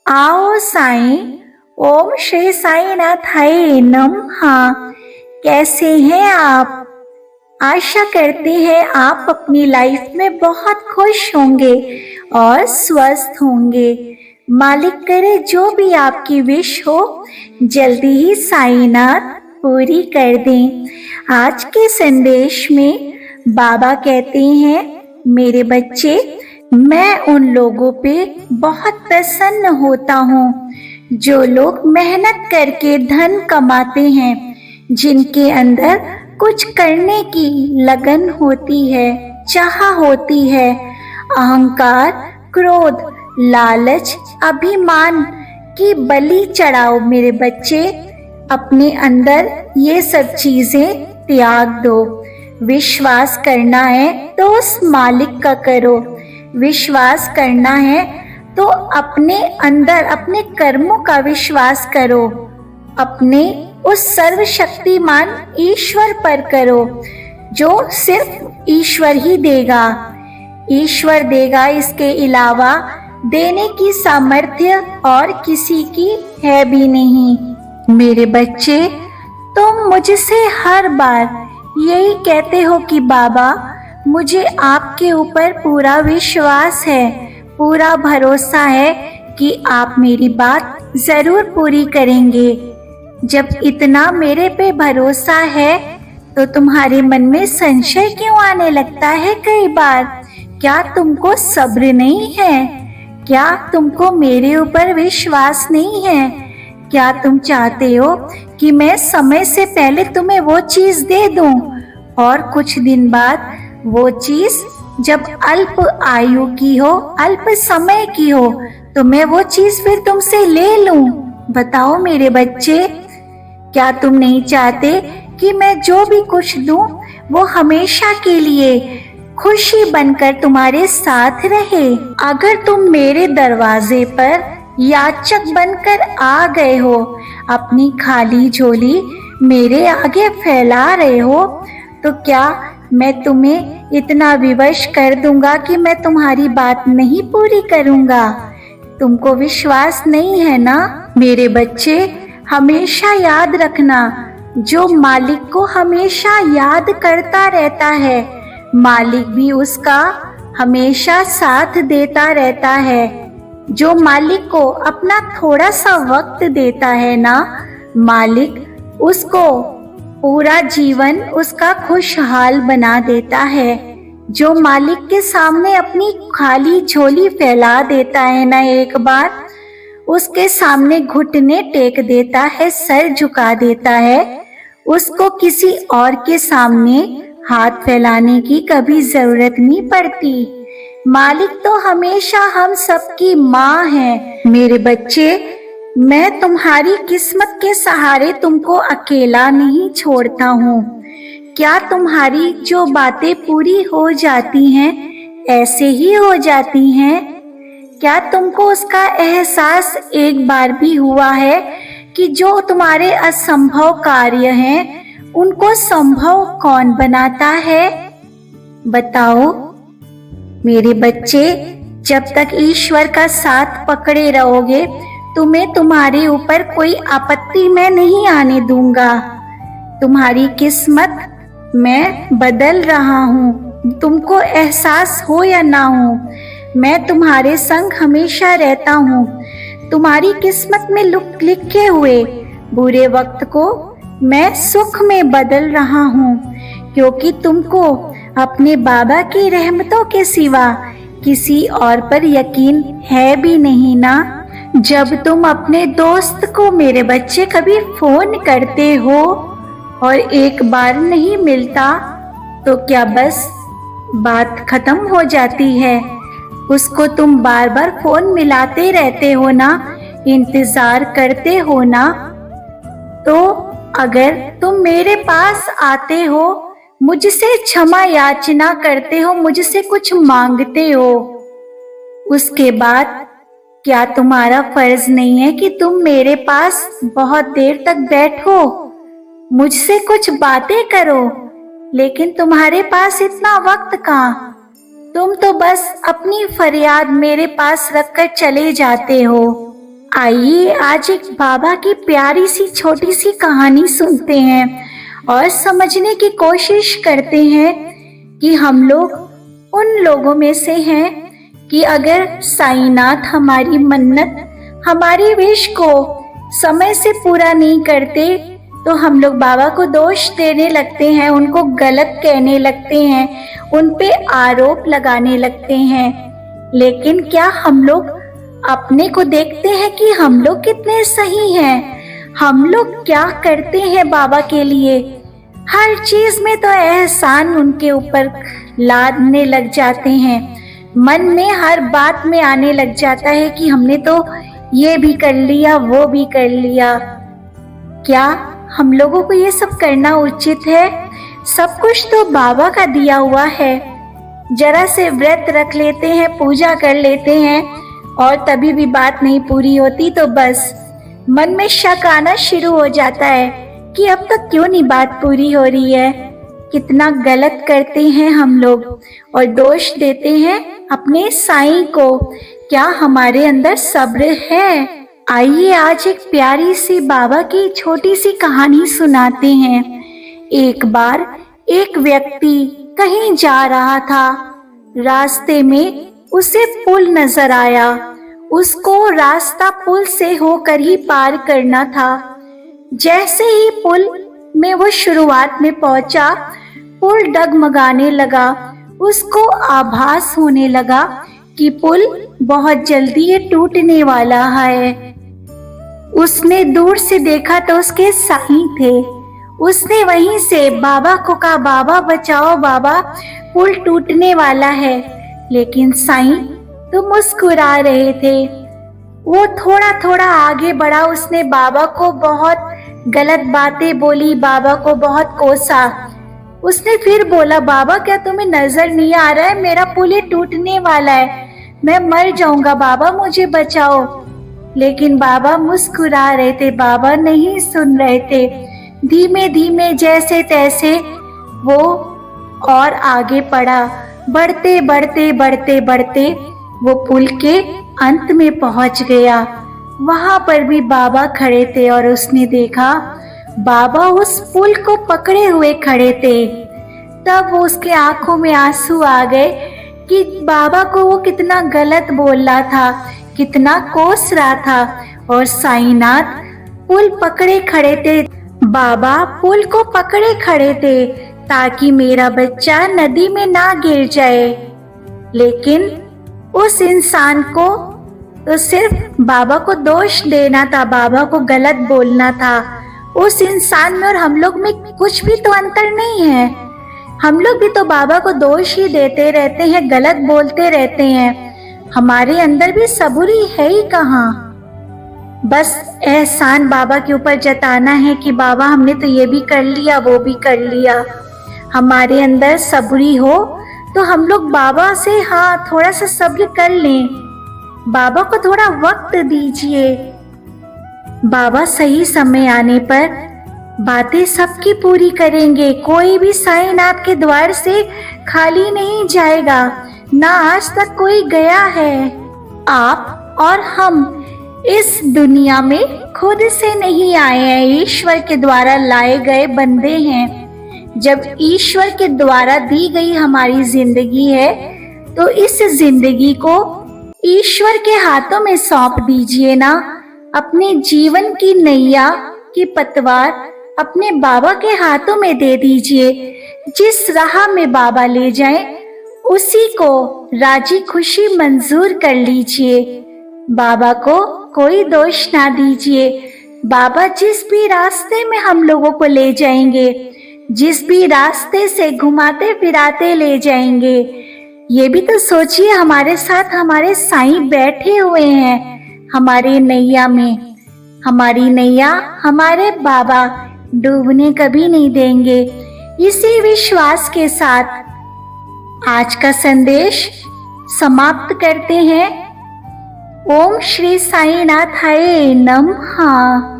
आओ साईं। ओम श्री साईनाथाय नमः। कैसे हैं आप? आशा करते हैं आप अपनी लाइफ में बहुत खुश होंगे और स्वस्थ होंगे। मालिक करे जो भी आपकी विश हो जल्दी ही साईनाथ पूरी कर दें। आज के संदेश में बाबा कहते हैं, मेरे बच्चे, मैं उन लोगों पे बहुत प्रसन्न होता हूँ जो लोग मेहनत करके धन कमाते हैं, जिनके अंदर कुछ करने की लगन होती है, चाह होती है। अहंकार, क्रोध, लालच, अभिमान की बलि चढ़ाओ मेरे बच्चे। अपने अंदर ये सब चीजें त्याग दो। विश्वास करना है तो उस मालिक का करो। विश्वास करना है तो अपने अंदर अपने कर्मों का विश्वास करो। अपने उस सर्वशक्तिमान ईश्वर पर करो जो सिर्फ ईश्वर ही देगा। ईश्वर देगा, इसके अलावा देने की सामर्थ्य और किसी की है भी नहीं। मेरे बच्चे, तुम मुझसे हर बार यही कहते हो कि बाबा, मुझे आपके ऊपर पूरा विश्वास है, पूरा भरोसा है कि आप मेरी बात जरूर पूरी करेंगे। जब इतना मेरे पे भरोसा है तो तुम्हारे मन में संशय क्यों आने लगता है कई बार? क्या तुमको सब्र नहीं है? क्या तुमको मेरे ऊपर विश्वास नहीं है? क्या तुम चाहते हो कि मैं समय से पहले तुम्हें वो चीज दे दूं और कुछ दिन बाद वो चीज जब अल्प आयु की हो, अल्प समय की हो, तो मैं वो चीज फिर तुमसे ले लूं? बताओ मेरे बच्चे, क्या तुम नहीं चाहते कि मैं जो भी कुछ दूं वो हमेशा के लिए खुशी बनकर तुम्हारे साथ रहे? अगर तुम मेरे दरवाजे पर याचक बनकर आ गए हो, अपनी खाली झोली मेरे आगे फैला रहे हो, तो क्या मैं तुम्हें इतना विवश कर दूंगा कि मैं तुम्हारी बात नहीं पूरी करूंगा? तुमको विश्वास नहीं है ना? मेरे बच्चे, हमेशा याद रखना, जो मालिक को हमेशा याद करता रहता है, मालिक भी उसका हमेशा साथ देता रहता है। जो मालिक को अपना थोड़ा सा वक्त देता है ना, मालिक उसको पूरा जीवन उसका खुशहाल बना देता है। जो मालिक के सामने अपनी खाली झोली फैला देता है ना, एक बार उसके सामने घुटने टेक देता है, सर झुका देता है, उसको किसी और के सामने हाथ फैलाने की कभी जरूरत नहीं पड़ती। मालिक तो हमेशा हम सबकी माँ है। मेरे बच्चे, मैं तुम्हारी किस्मत के सहारे तुमको अकेला नहीं छोड़ता हूँ। क्या तुम्हारी जो बातें पूरी हो जाती हैं ऐसे ही हो जाती हैं? क्या तुमको उसका एहसास एक बार भी हुआ है कि जो तुम्हारे असंभव कार्य हैं उनको संभव कौन बनाता है? बताओ मेरे बच्चे, जब तक ईश्वर का साथ पकड़े रहोगे, तुम्हें तुम्हारे ऊपर कोई आपत्ति मैं नहीं आने दूंगा। तुम्हारी किस्मत मैं बदल रहा हूँ, तुमको एहसास हो या ना हो, मैं तुम्हारे संग हमेशा रहता हूँ। तुम्हारी किस्मत में लिखे हुए बुरे वक्त को मैं सुख में बदल रहा हूँ, क्योंकि तुमको अपने बाबा की रहमतों के सिवा किसी और पर यकीन है भी नहीं ना। जब तुम अपने दोस्त को मेरे बच्चे कभी फोन करते हो और एक बार नहीं मिलता, तो क्या बस बात खत्म हो जाती है? उसको तुम बार बार फोन मिलाते रहते हो ना, इंतजार करते हो ना। तो अगर तुम मेरे पास आते हो, मुझसे क्षमा याचना करते हो, मुझसे कुछ मांगते हो, उसके बाद क्या तुम्हारा फर्ज नहीं है कि तुम मेरे पास बहुत देर तक बैठो, मुझसे कुछ बातें करो? लेकिन तुम्हारे पास इतना वक्त कहाँ? तुम तो बस अपनी फरियाद मेरे पास रखकर चले जाते हो। आइए आज एक बाबा की प्यारी सी छोटी सी कहानी सुनते हैं और समझने की कोशिश करते हैं कि हम लोग उन लोगों में से हैं कि अगर साईनाथ हमारी मन्नत, हमारी विश को समय से पूरा नहीं करते तो हम लोग बाबा को दोष देने लगते हैं, उनको गलत कहने लगते हैं, उन पे आरोप लगाने लगते हैं। लेकिन क्या हम लोग अपने को देखते हैं कि हम लोग कितने सही हैं? हम लोग क्या करते हैं बाबा के लिए? हर चीज में तो एहसान उनके ऊपर लादने लग जाते हैं। मन में हर बात में आने लग जाता है कि हमने तो ये भी कर लिया, वो भी कर लिया। क्या हम लोगों को ये सब करना उचित है? सब कुछ तो बाबा का दिया हुआ है। जरा से व्रत रख लेते हैं, पूजा कर लेते हैं और तभी भी बात नहीं पूरी होती तो बस मन में शक आना शुरू हो जाता है कि अब तक क्यों नहीं बात पूरी हो रही है। कितना गलत करते हैं हम लोग और दोष देते हैं अपने साईं को। क्या हमारे अंदर सब्र है? आइए आज एक प्यारी सी बाबा की छोटी सी कहानी सुनाते हैं। एक बार एक व्यक्ति कहीं जा रहा था। रास्ते में उसे पुल नजर आया। उसको रास्ता पुल से होकर ही पार करना था। जैसे ही पुल में वो शुरुआत में पहुंचा, पुल डगमगाने लगा। उसको आभास होने लगा कि पुल बहुत जल्दी ये टूटने वाला है। उसने दूर से देखा तो उसके साईं थे। उसने वहीं से बाबा को कहा, बाबा बचाओ बाबा, पुल टूटने वाला है। लेकिन साईं तो मुस्कुरा रहे थे। वो थोड़ा थोड़ा आगे बढ़ा। उसने बाबा को बहुत गलत बातें बोली, बाबा को बहुत कोसा। उसने फिर बोला, बाबा क्या तुम्हें नजर नहीं आ रहा है? मेरा पुल ये टूटने वाला है, मैं मर जाऊंगा, बाबा मुझे बचाओ। लेकिन बाबा मुस्कुरा रहे थे, बाबा नहीं सुन रहे थे। धीमे धीमे जैसे तैसे वो और आगे बढ़ा। बढ़ते बढ़ते बढ़ते बढ़ते वो पुल के अंत में पहुंच गया। वहां पर भी बाबा खड़े थे और उसने देखा बाबा उस पुल को पकड़े हुए खड़े थे। तब उसके आंखों में आंसू आ गए कि बाबा को वो कितना गलत बोल रहा था, कितना कोस रहा था। और साईनाथ पुल पकड़े खड़े थे। बाबा पुल को पकड़े खड़े थे ताकि मेरा बच्चा नदी में ना गिर जाए। लेकिन उस इंसान को तो सिर्फ बाबा को दोष देना था, बाबा को गलत बोलना था। उस इंसान में और हम लोग में कुछ भी तो अंतर नहीं है। हम लोग भी तो बाबा को दोष ही देते रहते हैं, गलत बोलते रहते हैं। हमारे अंदर भी सबूरी है ही कहाँ? बस एहसान बाबा के ऊपर जताना है कि बाबा हमने तो ये भी कर लिया, वो भी कर लिया। हमारे अंदर सबूरी हो तो हम लोग बाबा से हाँ थोड़ा सा सब्र कर लें, बाबा को थोड़ा वक्त दीजिए। बाबा सही समय आने पर बातें सबकी पूरी करेंगे। कोई भी साईनाथ के द्वार से खाली नहीं जाएगा, ना आज तक कोई गया है। आप और हम इस दुनिया में खुद से नहीं आए हैं, ईश्वर के द्वारा लाए गए बंदे हैं। जब ईश्वर के द्वारा दी गई हमारी जिंदगी है तो इस जिंदगी को ईश्वर के हाथों में सौंप दीजिए ना। अपने जीवन की नैया की पतवार अपने बाबा के हाथों में दे दीजिए। जिस राह में बाबा ले जाएं, उसी को राजी खुशी मंजूर कर लीजिए। बाबा को कोई दोष ना दीजिए। बाबा जिस भी रास्ते में हम लोगों को ले जाएंगे, जिस भी रास्ते से घुमाते फिराते ले जाएंगे, ये भी तो सोचिए हमारे साथ हमारे साईं बैठे हुए हैं हमारे नैया में। हमारी नैया हमारे बाबा डूबने कभी नहीं देंगे। इसी विश्वास के साथ आज का संदेश समाप्त करते हैं। ओम श्री साईनाथाय नमः।